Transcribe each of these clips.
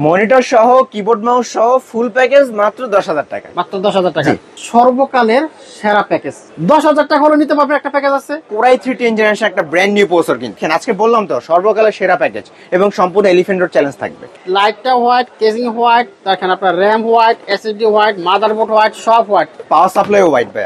Monitor সহ keyboard mouse সহ full package মাত্র 10,000 টাকা। মাত্র 10,000 টাকা সর্বকালের সেরা প্যাকেজ। 10,000 টাকা হলে নিতে পারবে একটা প্যাকেজ আছে Core i3 10th জেনারেশন একটা ব্র্যান্ড নিউ প্রসেসর কিনছেন। আজকে বললাম তো সর্বকালের সেরা প্যাকেজ এবং সম্পূর্ণ এলিফ্যান্ট রোড চ্যালেঞ্জ থাকবে। লাইটটা হোয়াইট, কেজিং হোয়াইট, দেখেন আপনার RAM white, SSD white, motherboard white, সব হোয়াইট। পাওয়ার সাপ্লাইও হোয়াইট ভাই।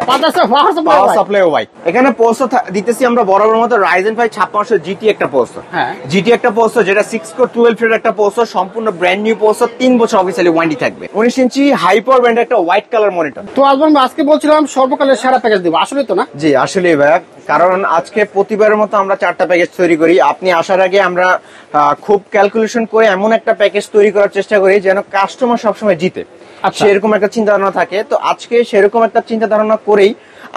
পাওয়ার সাপ্লাইও হোয়াইট। এখানে প্রসেসর দিতেছি আমরা বরাবর মতো Ryzen 5 5600 GT একটা প্রসেসর। হ্যাঁ GT একটা প্রসেসর যেটা 6 কোর 12 থ্রেড একটা প্রসেসর, সম্পূর্ণ ব্র্যান্ড নিউ প্রসেসর, 3 বছর অফিশিয়ালি ওয়ারেন্টি থাকবে। 19 ইঞ্চি হাই পাওয়ার ব্র্যান্ড একটা হোয়াইট কালার মনিটর। তো আজকে বলছিলাম সর্বকালের সেরা প্যাকেজ দেব, আসলে তো না? জি আসলে ভাই, কারণ আজকে প্রতিবারের মতো আমরা 4টা প্যাকেজ তৈরি করি। আপনি আসার আগে আমরা খুব ক্যালকুলেশন করে এমন একটা প্যাকেজ তৈরি করার চেষ্টা করি যেন কাস্টমার সবসময় জিতে, সেরকম একটা চিন্তা ধারণা থাকে। তো আজকে সেরকম একটা চিন্তা ধারণা করেই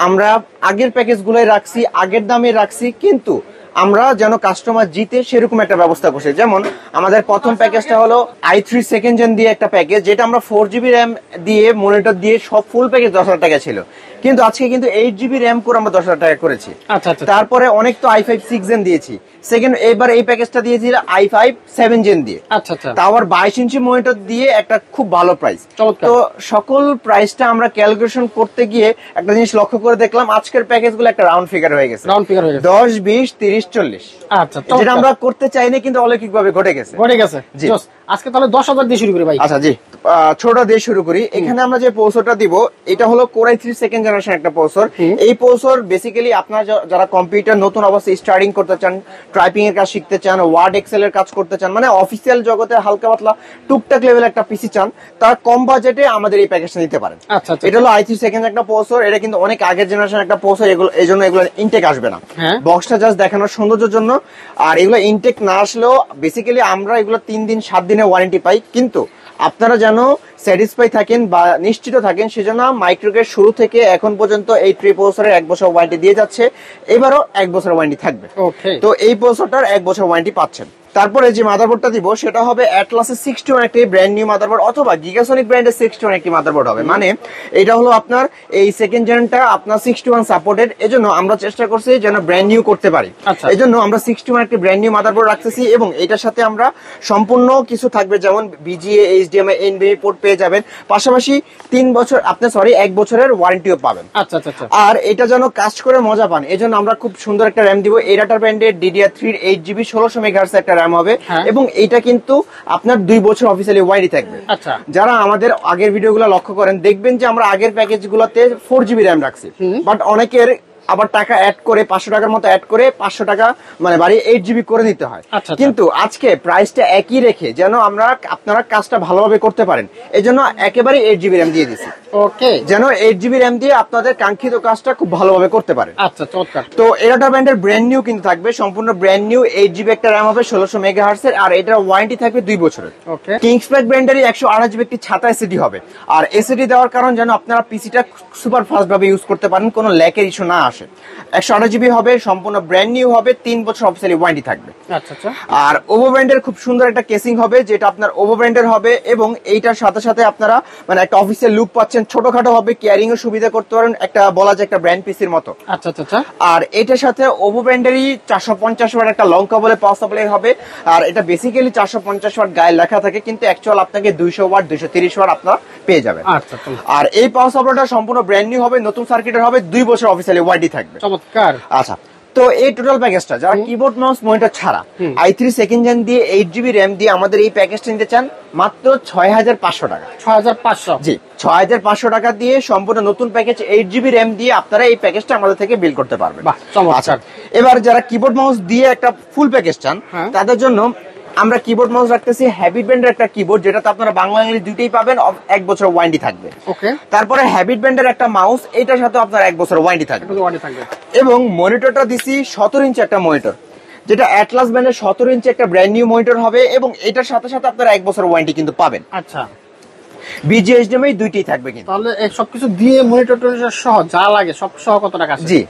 আমরা আগের প্যাকেজ গুলোই রাখছি, আগের দামে রাখছি, কিন্তু আমরা যেন কাস্টমার জিতে সেরকম একটা ব্যবস্থা করছি। যেমন আমাদের প্রথম প্যাকেজটা হলো i3 সেকেন্ড জেন দিয়ে একটা প্যাকেজ, যেটা আমরা 4GB র্যাম দিয়ে মনিটর দিয়ে সব ফুল প্যাকেজ 10,000 টাকা ছিল, কিন্তু আজকে কিন্তু 8GB র্যাম করে আমরা 10,000 টাকা করেছি। তারপরে অনেক তো i5 6 জেন দিয়েছি, সেকেন্ড এবার এই প্যাকেজটা দিয়েছি i5 7 জেন দিয়ে। তাও আবার 22 ইঞ্চি মনিটর দিয়ে একটা খুব ভালো প্রাইস। তো সকল প্রাইসটা আমরা ক্যালকুলেশন করতে গিয়ে একটা জিনিস লক্ষ্য করে দেখলাম আজকের প্যাকেজগুলো একটা রাউন্ড ফিগার হয়ে গেছে। 10 20 30 40। আচ্ছা, যেটা আমরা করতে চাইনি কিন্তু অলৌকিকভাবে ঘটে গেছে। জি আজকে তাহলে 10,000 দিয়ে শুরু করি ভাই। আচ্ছা জি, ছোট দিয়ে শুরু করি। এখানে আমরা যে প্রসেসরটা দিব এটা হলো Core i3 সেকেন্ড জেনারেশন একটা প্রসেসর। এই প্রসেসর বেসিক্যালি আপনারা যারা কম্পিউটার নতুন অবস্থায় স্টার্টিং করতে চান, টাইপিং এর কাজ শিখতে চান, ওয়ার্ড এক্সেল এর কাজ করতে চান, মানে অফিসিয়াল জগতে হালকা পাতলা টুকটাক লেভেল একটা পিসি চান, তারা কম বাজেটে আমাদের এই প্যাকেজটা নিতে পারেন। এটা হলো i3 সেকেন্ড একটা প্রসেসর। এটা কিন্তু অনেক আগের জেনারেশন একটা প্রসেসর, এগুলো এইজন্য এগুলো ইনটেক আসবে না, বক্সটা জাস্ট দেখানোর সৌন্দর্যের জন্য। আর এগুলো ইনটেক না আসলেও বেসিক্যালি আমরা এগুলো 3 দিন 7 দিনের ওয়ারেন্টি পাই, কিন্তু আপনারা যেন স্যাটিসফাই থাকেন বা নিশ্চিত থাকেন সেজন্য মাইক্রোকের শুরু থেকে এখন পর্যন্ত এই প্রসেসরের 1 বছর ওয়ারেন্টি দিয়ে যাচ্ছে, এবারও 1 বছর ওয়ারেন্টি থাকবে। তো এই প্রসেসরটার 1 বছর ওয়ারেন্টি পাচ্ছেন। তারপরে যে মাদারবোর্ডটা দিব সেটা হবে অ্যাটলাসের 61 একটি ব্র্যান্ড নিউ মাদারবোর্ড, অথবা গিগাসনিক ব্র্যান্ডের 61 একটি মাদারবোর্ড হবে। মানে এটা হলো আপনার এই সেকেন্ড জেনটা আপনার 61 সাপোর্টেড, এজন্য আমরা চেষ্টা করছি যেন ব্র্যান্ড নিউ করতে পারি। এজন্য আমরা 61 একটি ব্র্যান্ড নিউ মাদারবোর্ড রাখতেছি, এবং এটার সাথে আমরা সম্পূর্ণ কিছু থাকবে, যেমন বিজিএ, এইচডিএমআই, এনভিএ পোর্ট পেয়ে যাবেন, পাশাপাশি 1 বছরের ওয়ারেন্টিও পাবেন। আর এটা যেন কাজ করে মজা পান, এজন্য আমরা খুব সুন্দর একটা র্যাম দিব। এরাটার ব্র্যান্ডের DDR3 8GB 1600 মেগাহার্টজ একটা র্যাম হবে, এবং এইটা কিন্তু আপনার 2 বছর অফিসিয়ালি ওয়ারেন্টি থাকবে। যারা আমাদের আগের ভিডিওগুলো লক্ষ্য করেন দেখবেন যে আমরা আগের প্যাকেজগুলোতে 4GB র্যাম রাখছি, বাট অনেকের আবার টাকা অ্যাড করে 500 টাকার মতো অ্যাড করে 500 টাকা মানে বাড়ি 8GB করে নিতে হয়। কিন্তু আজকে প্রাইসটা একই রেখে যেন আপনারা কাজটা ভালোভাবে করতে পারেন, এজন্য একেবারে 8GB র্যাম দিয়ে দিছি, যেন 8GB র্যাম দিয়ে আপনাদের কাঙ্ক্ষিত কাজটা খুব ভালোভাবে করতে পারেন। তো এরাটা ব্র্যান্ডের ব্র্যান্ড নিউ কিন্তু থাকবে, সম্পূর্ণ ব্র্যান্ড নিউ 8GB একটা র্যাম হবে 1600 মেগাহার্টজ এর, আর এটার ওয়ারেন্টি থাকবে 2 বছরের। কিংসপ্যাক ব্র্যান্ডেরই 128GB একটি ছাতা এসএসডি হবে, আর এসএসডি দেওয়ার কারণ যেন আপনারা পিসিটা সুপার ফাস্ট ভাবে ইউজ করতে পারেন, কোনো ল্যাকের ইস্যু না আসে। 128GB হবে, সম্পূর্ণ ব্র্যান্ড নিউ হবে, 3 বছর অফিসিয়ালি ওয়ারেন্টি থাকবে। আর ওভো ব্র্যান্ডের খুব সুন্দর একটা কেসিং হবে, যেটা আপনার ওভো ব্র্যান্ডের হবে, এবং এইটার সাথে সাথে আপনারা মানে একটা অফিসিয়াল লুক পাচ্ছেন, ছোটখাটো হবে, ক্যারিং এর সুবিধা করতে পারেন, একটা বলা যায় একটা ব্র্যান্ড পিসির মতো। আর এটার সাথে ওভো ব্র্যান্ডেরই 450 ওয়াট একটা লং কেবলের পাওয়ার সাপ্লাই হবে, আর এটা বেসিক্যালি 450 ওয়াট গায়ে লেখা থাকে, কিন্তু অ্যাকচুয়াল আপনাকে 200 ওয়াট 230 ওয়াট আপনারা পেয়ে যাবেন। আর এই পাওয়ার সাপ্লাইটা সম্পূর্ণ ব্র্যান্ড নিউ হবে, নতুন সার্কিটের হবে, 2 বছর অফিসিয়ালি ওয়ারেন্টি থাকবে। আচ্ছা, তো এই টোটাল প্যাকেজটা যারা কিবোর্ড মাউস মনিটর ছাড়া i3 সেকেন্ড জেন দিয়ে 8GB র্যাম দিয়ে আমাদের এই প্যাকেজটা নিতে চান, মাত্র 6500 টাকা। 6500? জি, 6500 টাকা দিয়ে সম্পূর্ণ নতুন প্যাকেজ 8GB র্যাম দিয়ে আপনারা এই প্যাকেজটা আমাদের থেকে বিল করতে পারবেন। আচ্ছা, এবার যারা কিবোর্ড মাউস দিয়ে একটা ফুল প্যাকেজ চান তাদের জন্য আমরা কিবোর্ড মাউস রাখতেছি হ্যাবিট ব্র্যান্ডের একটা কিবোর্ড, যেটাতে আপনারা বাংলা ইংলিশ দুইটাই পাবেন, 1 বছর ওয়ারেন্টি থাকবে। তারপরে হ্যাবিট ব্র্যান্ডের একটা মাউস, এটার সাথে আপনার 1 বছর ওয়ারেন্টি থাকবে। এবং মনিটরটা দিছি 17 ইঞ্চি একটা মনিটর, যেটা অ্যাটলাস ব্র্যান্ডের 17 ইঞ্চি একটা ব্র্যান্ড নিউ মনিটর হবে, এবং এটার সাথে সাথে আপনারা 1 বছর ওয়ারেন্টি কিন্তু পাবেন। আচ্ছা, বিজিএ, এইচডিএমআই দুইটাই থাকবে কিন্তু। তাহলে সবকিছু দিয়ে মনিটর সহ যা লাগে সব সহ কত টাকা? জি,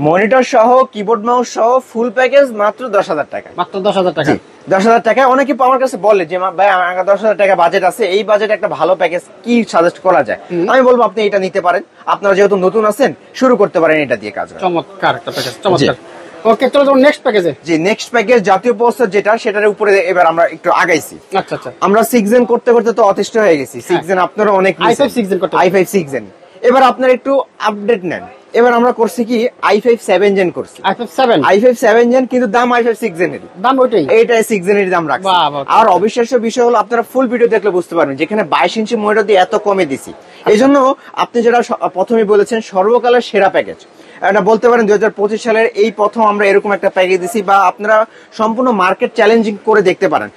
মনিটর সহ কিবোর্ড মাউস সহ ফুল প্যাকেজ মাত্র 10,000 টাকা। মাত্র 10,000 টাকা? 10,000 টাকা। অনেকে আমার কাছে বলে যে ভাই আমার 10,000 টাকা বাজেট আছে, এই বাজেট একটা ভালো প্যাকেজ কি সাজেস্ট করা যায়? আমি বলবো আপনি এটা নিতে পারেন, আপনারা যেহেতু নতুন আছেন শুরু করতে পারেন এটা দিয়ে কাজ। চমৎকার একটা প্যাকেজ, চমৎকার। ওকে, চলো তো নেক্সট প্যাকেজে। জি, নেক্সট প্যাকেজ জাতীয় প্রসেসর যেটা, সেটার উপরে এবার আমরা একটু আগাইছি। আচ্ছা আচ্ছা, আমরা 6 জেন করতে করতে তো অতিষ্ঠ হয়ে গেছি। 6 জেন আপনারা অনেক i5 6 জেন করতে, i5 6 জেন। এবার আপনারা একটু আপডেট নেন। এবার আমরা করছি কি i5 7 জেন করছি। i5 7 জেন, কিন্তু দাম i5 6 জেনের দাম ওইটাই, এইটাই 6 জেনের দাম রাখছি। আর অবিশ্বাস্য বিষয় হলো আপনারা ফুল ভিডিও দেখলে বুঝতে পারবেন, যেখানে 22 ইঞ্চি মনিটর দিয়ে এত কমে দিছি। এইজন্য আপনি যেটা প্রথমেই বলেছেন সর্বকালের সেরা প্যাকেজ, এটা বলতে পারেন 2025 সালের এই প্রথম আমরা এরকম একটা প্যাকেজ দিছি। বা আপনারা সম্পূর্ণ মার্কেট চ্যালেঞ্জিং করে দেখতে পারেন।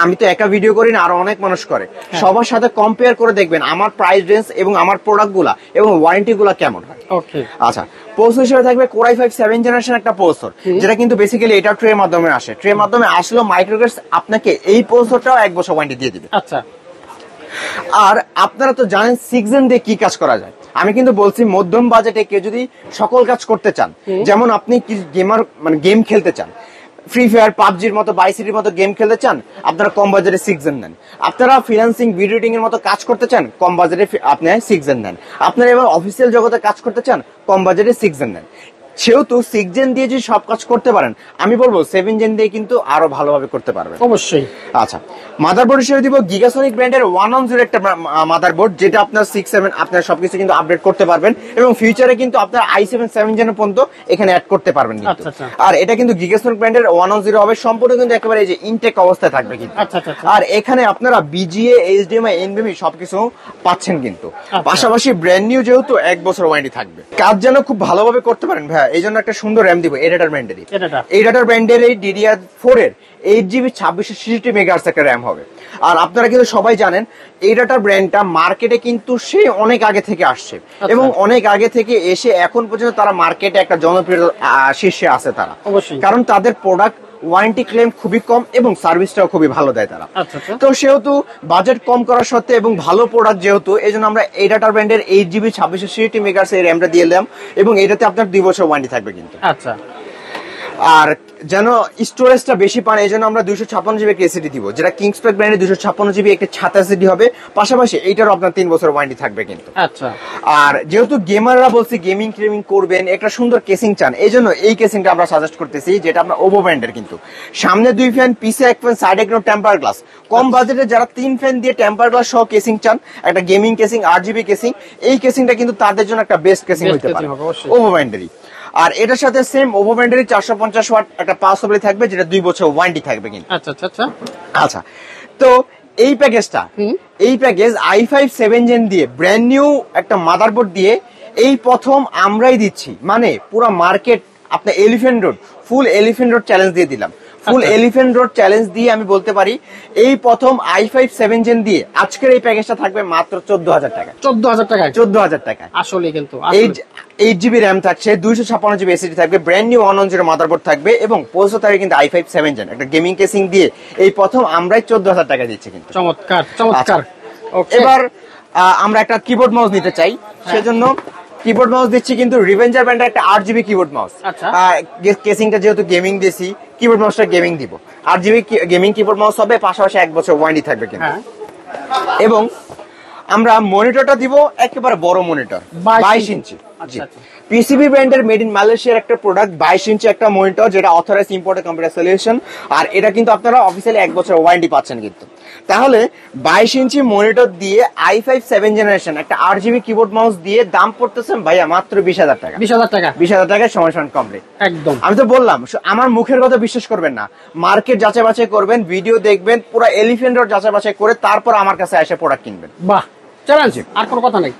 আমি তো একা ভিডিও করি না, আরো অনেক মানুষ করে। সবার সাথে কম্পেয়ার করে দেখবেন আমার প্রাইস রেঞ্জ এবং আমার প্রোডাক্ট গুলা এবং ওয়ারেন্টি গুলা কেমন হয়। ওকে, আচ্ছা, প্রসেসর হিসেবে থাকবে Core i5 7 জেনারেশন একটা প্রসেসর, যেটা কিন্তু বেসিক্যালি এটা ট্রে মাধ্যমে আসে। ট্রে মাধ্যমে আসলেও মাইক্রোগ্রাফস আপনাকে এই প্রসেসরটাও 1 বছর ওয়ারেন্টি দিয়ে দিবে। আচ্ছা, আর আপনারা তো জানেন 6 জেন দিয়ে কি কাজ করা যায়। আমি কিন্তু বলছি মধ্যম বাজেটে কেউ যদি সকল কাজ করতে চান, যেমন আপনি কি গেমার মানে গেম খেলতে চান, ফ্রি ফায়ার পাবজির মতো বাইসিটির মতো গেম খেলতে চান, আপনারা কম বাজেটে 6 জেন নেন। আপনারা ফ্রিল্যান্সিং ভিডিও এডিটিং এর মতো কাজ করতে চান, কম বাজেটে আপনি 6 জেন নেন। আপনারা এবার অফিসিয়াল জগতে কাজ করতে চান, কম বাজেটে 6 জেন নেন। সেহেতু 6 জেন দিয়ে যদি সব কাজ করতে পারেন, আমি বলবো 7 জেন দিয়ে কিন্তু আরো ভালোভাবে করতে পারবেন অবশ্যই। আচ্ছা, মাদারবোর্ড হিসেবে দিব গিগাসনিক ব্র্যান্ডের 110 একটা মাদারবোর্ড, যেটা আপনার 6 7 আপনার সবকিছু কিন্তু আপডেট করতে পারবেন এবং ফিউচারে কিন্তু আপনার i7 7 জেন পর্যন্ত এখানে অ্যাড করতে পারবেন কিন্তু। আর এটা কিন্তু গিগাসনিক ব্র্যান্ডের 110 হবে, সম্পূর্ণ কিন্তু একেবারে এই যে ইনটেক অবস্থায় থাকবে কিন্তু। আর এখানে আপনারা বিজিএ এইচডিএমআই এনভিএমই সবকিছু পাচ্ছেন কিন্তু। পাশাপাশি ব্র্যান্ড নিউ যেহেতু 1 বছর ওয়ারেন্টি থাকবে। কাজ যেন খুব ভালোভাবে করতে পারেন ভাই, এই জন্য একটা সুন্দর র্যাম দিব এডাটার ব্র্যান্ডেরই। এডাটার ব্র্যান্ডের এই DDR4 এর 8GB 2666 মেগাহার্টজ একটা র্যাম হবে। আর আপনারা কিন্তু সবাই জানেন এই ডাটা ব্র্যান্ডটা মার্কেটে কিন্তু সে অনেক আগে থেকে আসছে এবং অনেক আগে থেকে এসে এখন পর্যন্ত তারা মার্কেটে একটা জনপ্রিয় শীর্ষে আছে তারা, কারণ তাদের প্রোডাক্ট ওয়ারেন্টি ক্লেম খুবই কম এবং সার্ভিসটাও খুবই ভালো দেয় তারা। তো সেহেতু বাজেট কম করা সত্ত্বেও এবং ভালো প্রোডাক্ট যেহেতু, এই জন্য আমরা এই ডাটা ব্র্যান্ডের 8GB 2666 মেগাহার্টজ এর র্যামটা দিয়ে দিলাম এবং এটাতে আপনার 2 বছর ওয়ারেন্টি থাকবে কিন্তু। আচ্ছা, আর যেন স্টোরেজটা বেশি পান এই জন্য আমরা 256GB একটা এসএসডি দিব, যেটা কিংসপ্যাক ব্র্যান্ডের 256GB একটা 7 এসএসডি হবে। পাশাপাশি এইটারও আপনার 3 বছর ওয়ারেন্টি থাকবে কিন্তু। আচ্ছা, আর যেহেতু গেমাররা বলছি গেমিং ট্রেমিং করবেন, একটা সুন্দর কেসিং চান, এই জন্য এই কেসিংটা আমরা সাজেস্ট করতেছি, যেটা আপনার ওভো ব্র্যান্ডের কিন্তু। সামনে 2 ফ্যান, পিছে 1 ফ্যান, সাইডে কোনো টেম্পার গ্লাস। কম বাজেটে যারা 3 ফ্যান দিয়ে টেম্পার গ্লাস সহ কেসিং চান, একটা গেমিং কেসিং 8GB কেসিং, এই কেসিংটা কিন্তু তাদের জন্য একটা বেস্ট কেসিং হতে পারে ওভো ব্র্যান্ডেরই। আর এটার সাথে সেম ওভো ব্র্যান্ডেরই 450 ওয়াট একটা পাওয়ার সাপ্লাই থাকবে, যেটা 2 বছর ওয়ারেন্টি থাকবে কিন্তু। আচ্ছা আচ্ছা আচ্ছা আচ্ছা, তো এই প্যাকেজটা, এই প্যাকেজ i5 7 জেন দিয়ে ব্র্যান্ড নিউ একটা মাদারবোর্ড দিয়ে এই প্রথম আমরাই দিচ্ছি। মানে পুরো মার্কেট আপনার এলিফ্যান্ট রোড, ফুল এলিফ্যান্ট রোড চ্যালেঞ্জ দিয়ে দিলাম। ফুল এলিফ্যান্ট রোড চ্যালেঞ্জ দিয়ে আমি বলতে পারি এই প্রথম i5 7 জেন দিয়ে আজকের এই প্যাকেজটা থাকবে মাত্র 14000 টাকা। 14000 টাকা? 14000 টাকা আসলে কিন্তু 8GB র্যাম থাকছে, 256GB এসএসডি থাকবে, ব্র্যান্ড নিউ 110 মাদারবোর্ড থাকবে এবং প্রসেসর থাকবে কিন্তু i5 7 জেন একটা গেমিং কেসিং দিয়ে এই প্রথম আমরাই 14000 টাকা দিচ্ছি কিন্তু। চমৎকার চমৎকার। এবার আমরা একটা কিবোর্ড মাউস নিতে চাই, সেজন্য কিবোর্ড মাউস দিচ্ছি কিন্তু রিভেঞ্জার ব্র্যান্ডের একটা 8GB কিবোর্ড মাউস। কেসিংটা যেহেতু গেমিং দিছি, কিবোর্ড মাউসটা গেমিং দিব। 8GB গেমিং কিবোর্ড মাউস হবে, পাশাপাশি 1 বছর ওয়ারেন্টি থাকবে কিন্তু। এবং আমরা মনিটরটা দিব একেবারে বড় মনিটর, 22 ইঞ্চি। পিসিবি ব্র্যান্ডের মেড ইন মালয়েশিয়ার একটা প্রোডাক্ট, 22 ইঞ্চি একটা মনিটর, যেটা অথরাইজ ইম্পোর্টেড কম্পিউটার সলিউশন। আর এটা কিন্তু আপনারা অফিসিয়ালি 1 বছর ওয়ারেন্টি পাচ্ছেন কিন্তু। তাহলে 22 ইঞ্চি মনিটর দিয়ে i5 7 জেনারেশন একটা 8GB কিবোর্ড মাউস দিয়ে দাম পড়তেছেন ভাইয়া মাত্র 20000 টাকা। 20000 টাকা? 20000 টাকায় সমান কমপ্লিট একদম। আমি তো বললাম, আমার মুখের কথা বিশ্বাস করবেন না, মার্কেট যাচাই বাছাই করবেন, ভিডিও দেখবেন, পুরো এলিফ্যান্ট রোড যাচাই বাছাই করে তারপর আমার কাছে এসে প্রোডাক্ট কিনবেন। বাহ, চ্যালেঞ্জ, আর কোনো কথা নেই।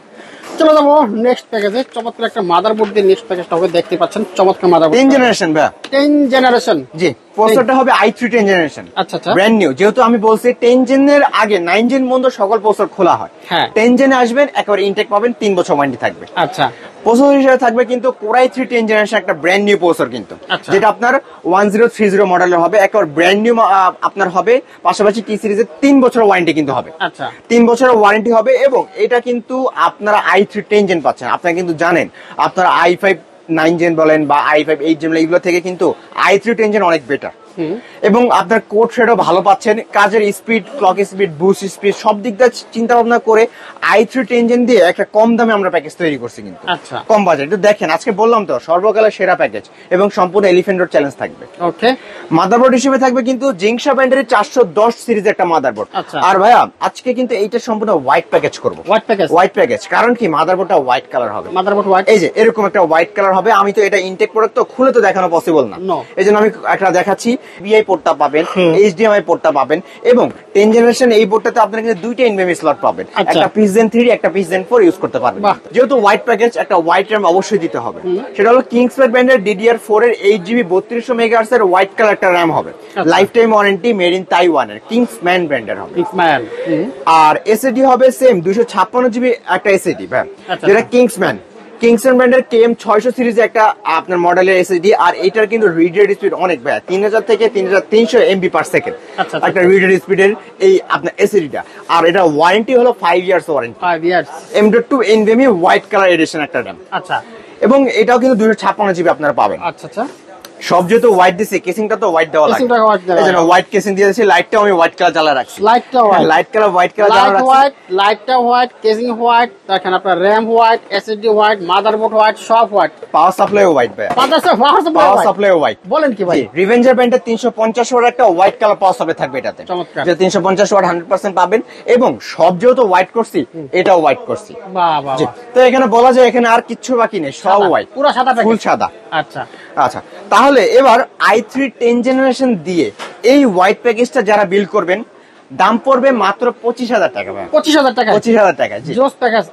চলো যাবো নেক্সট প্যাকেজে। চমৎকার একটা মাদারবোর্ড দিয়ে নেক্সট প্যাকেজটা হবে, দেখতে পাচ্ছেন চমৎকার মাদারবোর্ড 10 জেনারেশন ভাই, 10 জেনারেশন। জি, প্রসেসরটা হবে i3 10 জেনারেশন। আচ্ছা আচ্ছা, ব্র্যান্ড নিউ। যেহেতু আমি বলছি 10 জেনের আগে 9 জেন পর্যন্ত সকল প্রসেসর খোলা হয়, 10 জেনে আসবেন একেবারে ইনটেক পাবেন, 3 বছর ওয়ারেন্টি থাকবে। আচ্ছা, প্রসেসর হিসেবে থাকবে কিন্তু Core i3 10 জেনারেশন একটা ব্র্যান্ড নিউ প্রসেসর কিন্তু, যেটা আপনার 1030 মডেলের হবে, একেবারে ব্র্যান্ড নিউ আপনার হবে। পাশাপাশি টি সিরিজের 3 বছর ওয়ারেন্টি কিন্তু হবে। আচ্ছা, 3 বছরের ওয়ারেন্টি হবে এবং এটা কিন্তু আপনারা i3 10 জেন পাচ্ছেন। আপনারা কিন্তু জানেন আপনারা i5 9 জেন বলেন বা i5 8 জেন, এগুলো থেকে কিন্তু i3 10 জেন অনেক বেটার। এবং আপনার কোড শেডও ভালো পাচ্ছেন, কাজের speed, clock speed, boost speed সব দিক দিয়ে চিন্তা ভাবনা করে i3 10 দিয়ে একটা কম দামে আমরা প্যাকেজ তৈরি করছি কিন্তু। আচ্ছা, কম বাজেট দেখেন, আজকে বললাম তো সর্বকালের সেরা প্যাকেজ এবং সম্পূর্ণ এলিফ্যান্ট রোড চ্যালেঞ্জ থাকবে। ওকে, মাদারবোর্ড হিসেবে থাকবে কিন্তু জিংসা ব্র্যান্ডের 410 সিরিজ একটা মাদারবোর্ড। আচ্ছা। আর ভাইয়া আজকে কিন্তু এইটা সম্পূর্ণ হোয়াইট প্যাকেজ করব। হোয়াইট প্যাকেজ কারণ কি মাদারবোর্ডটা হোয়াইট কালার হবে। মাদারবোর্ড হোয়াইট, এই যে এরকম একটা হোয়াইট কালার হবে। আমি তো এটা ইনটেক প্রোডাক্ট তো খুলে তো দেখানো পসিবল না, এই জন্য আমি একটা দেখাচ্ছি। বিআই পোর্টটা পাবেন, এইচডিএমআই পোর্টটা পাবেন এবং 10 জেনারেশন এই বোর্ডটাতে আপনারা কিন্তু দুইটা এনভিএমই স্লট পাবেন, একটা পিসজেন 3 একটা পিসজেন 4 ইউজ করতে পারবেন। যেহেতু হোয়াইট প্যাকেজ একটা হোয়াইট র্যাম অবশ্যই দিতে হবে, সেটা হলো কিংসপ্যাড ব্র্যান্ডের DDR4 এর 8GB 3200 মেগাহার্টজ এর হোয়াইট কালার একটা র্যাম হবে, life time warranty, made in তাইওয়ানের কিংসম্যান ব্র্যান্ডের হবে। আর এসএসডি হবে সেম 256GB একটা এসএসডি ভাই, যেটা কিংসম্যান ব্র্যান্ডের KM 600 সিরিজে একটা আপনার মডেলের এসএসডি। আর এটার কিন্তু রিড রেট স্পিড অনেক ভাই, 3000 থেকে 3300 MB পার সেকেন্ড একটা রিড রেট স্পিডের এই আপনার এসএসডিটা। আর এটা ওয়ারেন্টি হলো 5 years warranty, 5 years, M.2 NVMe white colour addition একটা র্যাম। আচ্ছা, এবং এটাও কিন্তু 256GB আপনারা পাবেন। আচ্ছা আচ্ছা, সব যেহেতু হোয়াইট দিছে, কেসিংটা তো হোয়াইট দেওয়া লাগে, এজন্য হোয়াইট কেসিং দিয়েছি। লাইটটাও আমি হোয়াইট কালার জ্বালা রাখছি, লাইটটা white, light colour white colour জ্বালা রাখছি, লাইটটা হোয়াইট, কেসিং হোয়াইট, দেখেন আপনার RAM white, SSD white, motherboard white, সব হোয়াইট, পাওয়ার সাপ্লাই হোয়াইট ভাই, পাওয়ার সাপ্লাই হোয়াইট। বলেন কি ভাই? রিভেঞ্জার ব্র্যান্ডের 350 ওয়াট একটা হোয়াইট কালার পাওয়ার সাপ্লাই থাকবে এটাতে, যে 350 ওয়াট 100% পাবেন। এবং সব যেহেতু হোয়াইট করছি, এটাও হোয়াইট করছি। বাহ বাহ, তো এখানে বলা যায় এখানে আর কিচ্ছু বাকি নেই, সব হোয়াইট, পুরো সাদা, ফুল সাদা। আচ্ছা আচ্ছা, তাহলে এবার i3 10 জেনারেশন দিয়ে এই হোয়াইট প্যাকেজটা যারা বিল করবেন, দাম পড়বে মাত্র 25,000 টাকা ভাই। 25,000 টাকা, 25,000 টাকা। জি, জোস প্যাকেজ,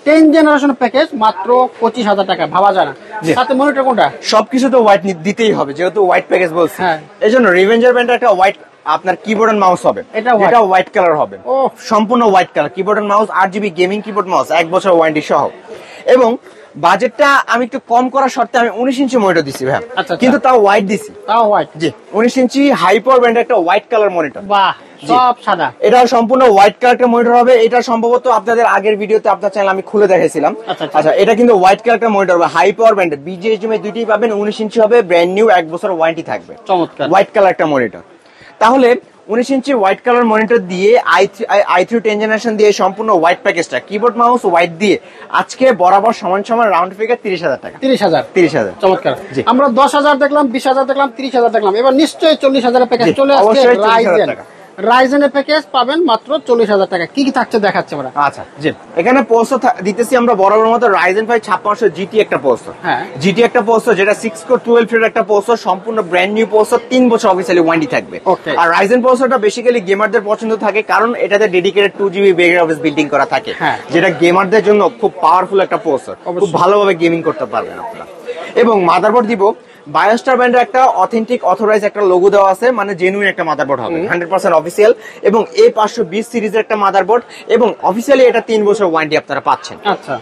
10 জেনারেশন প্যাকেজ মাত্র 25,000 টাকা, ভাবা যায় না। সাথে মনিটর কোনটা? সবকিছু তো হোয়াইট দিতেই হবে, যেহেতু হোয়াইট প্যাকেজ বলছি। এই জন্য রিভেঞ্জার ব্র্যান্ডের একটা হোয়াইট আপনার কিবোর্ড এন্ড মাউস হবে, এটা হোয়াইট কালার হবে, সম্পূর্ণ white colour keyboard and mouse, 8GB gaming keyboard mouse, 1 বছর ওয়ারেন্টি সহ। এবং বাজেটটা আমি একটু কম করার শর্তে আমি 19 ইঞ্চি মনিটর দিছি ভাই, কিন্তু তাও হোয়াইট দিছি, তাও হোয়াইট। জি, 19 ইঞ্চি হাই পাওয়ার ব্র্যান্ডের একটা হোয়াইট কালার মনিটর। বাহ, সব সাদা, এটা সম্পূর্ণ হোয়াইট কালার একটা মনিটর হবে। এটা সম্ভবত আপনাদের আগের ভিডিওতে আপনার চ্যানেল আমি খুলে দেখাইছিলাম। আচ্ছা, এটা কিন্তু হোয়াইট কালার একটা মনিটর হবে, হাই পাওয়ার ব্র্যান্ডের, BGHDMI দুইটাই পাবেন, 19 ইঞ্চি হবে, ব্র্যান্ড নিউ, 1 বছর ওয়ারেন্টি থাকবে। চমৎকার, হোয়াইট কালার একটা মনিটর। তাহলে 19 ইঞ্চি হোয়াইট কালার মনিটর দিয়ে i3 10 জেনারেশন দিয়ে সম্পূর্ণ হোয়াইট প্যাকেজটা, কিবোর্ড মাউস হোয়াইট দিয়ে আজকে বরাবর সমান সমান রাউন্ড ফিগার 30,000 টাকা। 30,000। চমৎকার। আমরা 10,000 দেখলাম, 20,000 দেখলাম, 30,000 দেখলাম, এবার নিশ্চয়ই 40,000 প্যাকেজ চলে আসছে। রাইজেনের প্যাকেজ পাবেন মাত্র 40,000 টাকা। কি কি থাকছে দেখাচ্ছে আমরা। আচ্ছা, জি, এখানে প্রসেসর দিতেছি আমরা বরাবর মতো Ryzen 5 5600 GT একটা প্রসেসর। হ্যাঁ, GT একটা প্রসেসর, যেটা 6 কোর 12 থ্রেড একটা প্রসেসর, সম্পূর্ণ ব্র্যান্ড নিউ প্রসেসর, 3 বছর অফিসিয়ালি ওয়ারেন্টি থাকবে। আর Ryzen প্রসেসরটা বেসিক্যালি গেমারদের পছন্দ থাকে, কারণ এটাতে dedicated 2GB background office building করা থাকে, যেটা গেমারদের জন্য খুব পাওয়ারফুল একটা প্রসেসর, খুব ভালোভাবে গেমিং করতে পারবেন আপনারা। এবং মাদারবোর্ড দিব বায়োস্টার ব্র্যান্ডের একটা অথেন্টিক অথরাইজ একটা লোগো দেওয়া আছে, মানে জেনুইন একটা মাদারবোর্ড হবে, 100% অফিসিয়াল। এবং A520 সিরিজের একটা মাদারবোর্ড, এবং অফিসিয়ালি এটা 3 বছর ওয়ারেন্টি আপনারা পাচ্ছেন। আচ্ছা,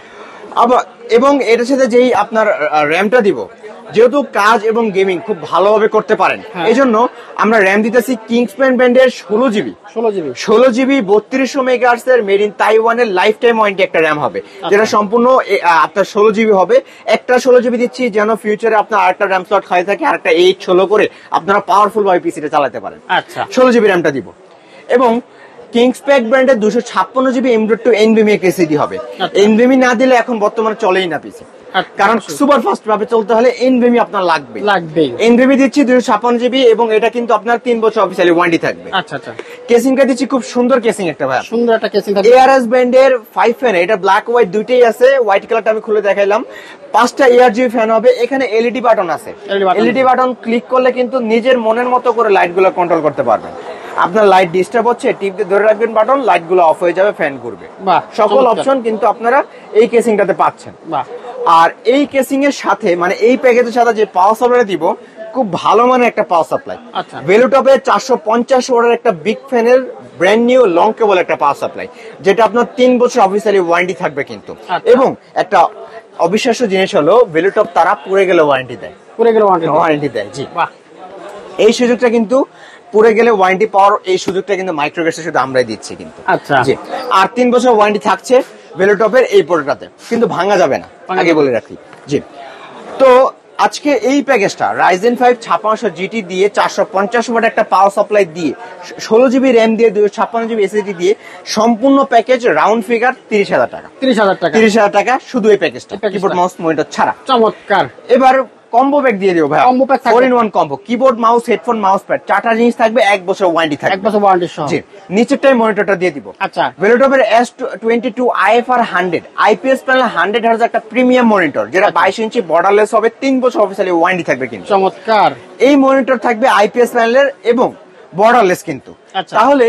আবার এবং এটার সাথে যেই আপনার র্যামটা দিব, যেহেতু কাজ এবং গেমিং খুব ভালোভাবে করতে পারেন, এই জন্য আমরা র্যাম দিতেছি কিংসম্যান ব্র্যান্ডের 16GB 3200 মেগাহার্টজ এর, মেড ইন তাইওয়ানের, লাইফ টাইম ওয়ারেন্টি একটা র্যাম হবে, যেটা সম্পূর্ণ আপনার 16GB হবে। একটা 16GB দিচ্ছি যেন ফিউচারে আপনার আরেকটা র্যাম স্লট খালি থাকে, আরেকটা 8/16 করে আপনারা পাওয়ারফুল ভাবে পিসিটা চালাতে পারেন। আচ্ছা, 16GB র্যামটা দিব। এবং কিংসপ্যাড ব্র্যান্ডের 256GB M.2 NVMe এসএসডি হবে। NVMe না দিলে এখন বর্তমানে চলেই না পিসি, কারণ সুপার ফাস্ট ভাবে চলতে হলে NVMe আপনার লাগবে। NVMe দিচ্ছি 256GB, এবং এটা কিন্তু আপনার 3 বছর অফিসিয়ালি ওয়ারেন্টি থাকবে। আচ্ছা আচ্ছা, কেসিংটা দিচ্ছি খুব সুন্দর কেসিং একটা ভাই, সুন্দর একটা কেসিং থাকবে। ARS ব্র্যান্ডের 5 ফ্যান, এটা ব্ল্যাক হোয়াইট দুইটাই আছে, হোয়াইট কালারটা আমি খুলে দেখাইলাম। 5টা ARGB ফ্যান হবে, এখানে এলইডি বাটন আছে, এলইডি বাটন ক্লিক করলে কিন্তু নিজের মনের মতো করে লাইটগুলো কন্ট্রোল করতে পারবেন। আপনার লাইট ডিস্টার্ব হচ্ছে, টিপ দিয়ে ধরে রাখবেন বাটন, লাইট গুলো অফ হয়ে যাবে, ফ্যান ঘুরবে, সকল অপশন কিন্তু আপনারা এই কেসিংটাতে পাচ্ছেন। আর এই কেসিং এর সাথে, মানে এই প্যাকেজের সাথে যে পাওয়ার সাপ্লাই দিব, খুব ভালো মানের একটা পাওয়ার সাপ্লাই। ভেলুটপে 450 ওয়াটের একটা বিগ ফ্যানের ব্র্যান্ড নিউ লং কেবল একটা পাওয়ার সাপ্লাই, যেটা আপনার 3 বছর অফিসিয়ালি ওয়ারেন্টি থাকবে কিন্তু। এবং একটা অবিশ্বাস্য জিনিস হলো, ভেলুটপ তারা পুড়ে গেলে ওয়ারেন্টি দেয়, ওয়ারেন্টি দেয়। জি, এই সুযোগটা কিন্তু পুড়ে গেলে ওয়ারেন্টি পাওয়ার, এই সুযোগটা কিন্তু মাইক্রোগেটসে শুধু আমরাই দিচ্ছি কিন্তু। আচ্ছা, জি, আর 3 বছর ওয়ারেন্টি থাকছে ভেলুটপের এই প্রোডাক্টটাতে, কিন্তু ভাঙা যাবে না, আগে বলে রাখি। জি, তো আজকে এই প্যাকেজটা Ryzen 5 5600 GT দিয়ে 450 ওয়াট একটা পাওয়ার সাপ্লাই দিয়ে 16 জিবি র্যাম দিয়ে 256 জিবি এসএসডি দিয়ে সম্পূর্ণ প্যাকেজ রাউন্ড ফিগার 30,000 টাকা। 30,000 টাকা শুধু এই প্যাকেজটা, কিবোর্ড মাউস মনিটর ছাড়া। চমৎকার। এবার কম্বো প্যাক দিয়ে দিও ভাই, combo pack 4-in-1 combo, keyboard mouse headphone mouse pad, চারটা জিনিস থাকবে, 1 বছর ওয়ারেন্টি থাকবে। 1 বছর ওয়ারেন্টি সহ। জি, নিচেরটাই মনিটরটা দিয়ে দিব। আচ্ছা, ভেলোটপের S22 IFR 100 IPS panel 100 hertz একটা প্রিমিয়াম মনিটর, যেটা 22 ইঞ্চি বর্ডারলেস হবে, 3 বছর অফিসিয়ালি ওয়ারেন্টি থাকবে। কিন্তু চমৎকার। এই মনিটর থাকবে IPS প্যানেলের এবং বর্ডারলেস কিন্তু। আচ্ছা, তাহলে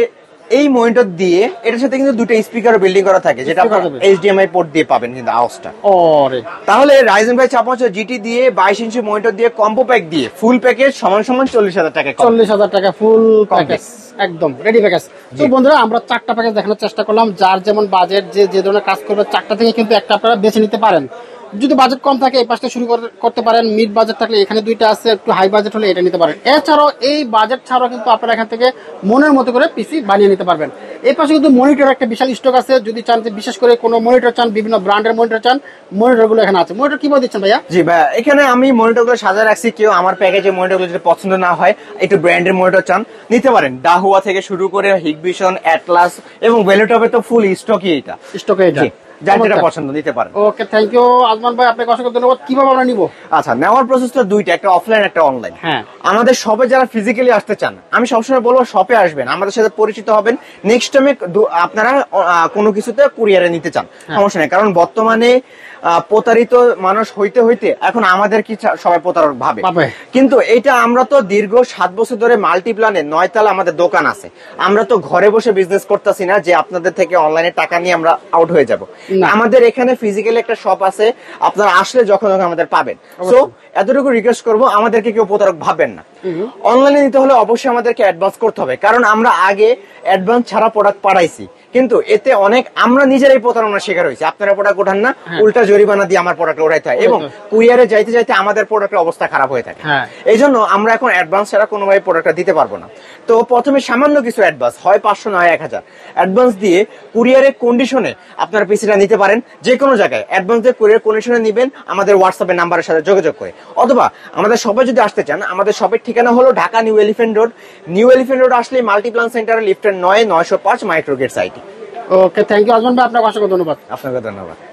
এই মনিটর দিয়ে এটার সাথে কিন্তু দুটো স্পিকার বিল্ডিং করা থাকে, যেটা আপনারা HDMI পোর্ট দিয়ে পাবেন কিন্তু আওয়াজটা। ওরে, তাহলে Ryzen 5 5600 GT দিয়ে 22 ইঞ্চি মনিটর দিয়ে কম্বো প্যাক দিয়ে ফুল প্যাকেজ সমান 40,000 টাকা। 40,000 টাকা ফুল প্যাকেজ, একদম রেডি প্যাকেজ। তো বন্ধুরা, আমরা 4টা প্যাকেজ দেখানোর চেষ্টা করলাম। যার যেমন বাজেট, যে ধরনের কাজ করবে, 4টা থেকে কিন্তু একটা আপনারা বেছে নিতে পারেন। যদি বাজেট কম থাকে এই পাশটা শুরু করতে পারেন, মিড বাজেট থাকলে এখানে দুইটা আছে, একটু হাই বাজেট হলে এটা নিতে পারেন। এছাড়াও এই বাজেট ছাড়াও কিন্তু আপনারা এখান থেকে মনের মতো করে পিসি বানিয়ে নিতে পারবেন। এই পাশে কিন্তু মনিটর একটা বিশাল স্টক আছে, যদি চান যে বিশেষ করে কোনো মনিটর চান, বিভিন্ন ব্র্যান্ডের মনিটর চান, মনিটর গুলো এখানে আছে। মনিটর কিভাবে দিচ্ছেন ভাইয়া? জি ভাইয়া, এখানে আমি মনিটর গুলো সাজা রাখছি। কেউ আমার প্যাকেজে মনিটর গুলো যদি পছন্দ না হয়, একটু ব্র্যান্ডের মনিটর চান, নিতে পারেন। ডাহুয়া থেকে শুরু করে হিগভিশন, অ্যাটলাস এবং ভেলোটপে তো ফুল স্টকই এটা। স্টকে এটা যার যেটা পছন্দ নিতে পারেন। ওকে, থ্যাংক ইউ আজমান ভাই, আপনাকে অসংখ্য ধন্যবাদ। কিভাবে আমরা নিব? আচ্ছা, নেওয়ার প্রসেসটা দুইটা, একটা অফলাইন একটা অনলাইন। হ্যাঁ, আমাদের শপে যারা ফিজিক্যালি আসতে চান, আমি সবসময় বলবো শপে আসবেন, আমাদের সাথে পরিচিত হবেন। নেক্সট টাইমে আপনারা কোনো কিছুতে কুরিয়ারে নিতে চান, সমস্যা নেই। কারণ বর্তমানে প্রতারিত মানুষ হইতে হইতে এখন আমাদের কি সবাই প্রতারক ভাবে, কিন্তু এটা আমরা তো দীর্ঘ 7 বছর ধরে মাল্টিপ্লানে 9 তলা আমাদের দোকান আছে। আমরা তো ঘরে বসে বিজনেস করতেছি না যে আপনাদের থেকে অনলাইনে টাকা নিয়ে আমরা আউট হয়ে যাব। আমাদের এখানে ফিজিক্যালি একটা শপ আছে, আপনারা আসলে যখন আমাদের পাবেন। সো এতটুকু রিকোয়েস্ট করবো, আমাদেরকে কেউ প্রতারক ভাববেন না। অনলাইনে নিতে হলে অবশ্যই আমাদেরকে অ্যাডভান্স করতে হবে, কারণ আমরা আগে অ্যাডভান্স ছাড়া প্রোডাক্ট পাঠাইছি, কিন্তু এতে অনেক আমরা নিজেরাই প্রতারণার শিকার হয়েছি। আপনারা প্রোডাক্ট ওঠান না, উল্টা জরিমানা দিয়ে আমার প্রোডাক্ট ওঠাইতে হয় এবং কুরিয়ারে যাইতে যাইতে আমাদের প্রোডাক্টের অবস্থা খারাপ হয়ে থাকে। এই জন্য আমরা এখন অ্যাডভান্স ছাড়া কোনোভাবে প্রোডাক্টটা দিতে পারবো না। তো প্রথমে সামান্য কিছু অ্যাডভান্স, হয় 500 নয় 1000 অ্যাডভান্স দিয়ে কুরিয়ারের কন্ডিশনে আপনার পিসিটা নিতে পারেন। যে কোনো জায়গায় অ্যাডভান্স দিয়ে কুরিয়ার কন্ডিশনে নিবেন আমাদের হোয়াটসঅ্যাপের নাম্বারের সাথে যোগাযোগ করে, অথবা আমাদের শপে যদি আসতে চান, আমাদের শপের ঠিকানা হলো Dhaka new elephant road. New elephant road আসলে মাল্টিপ্লান সেন্টারে লিফটের 9 905 মাইক্রোগেট সাইটে। ওকে, থ্যাংক ইউ আজমান ভাই, আপনাকে অসংখ্য ধন্যবাদ। আপনাকে ধন্যবাদ।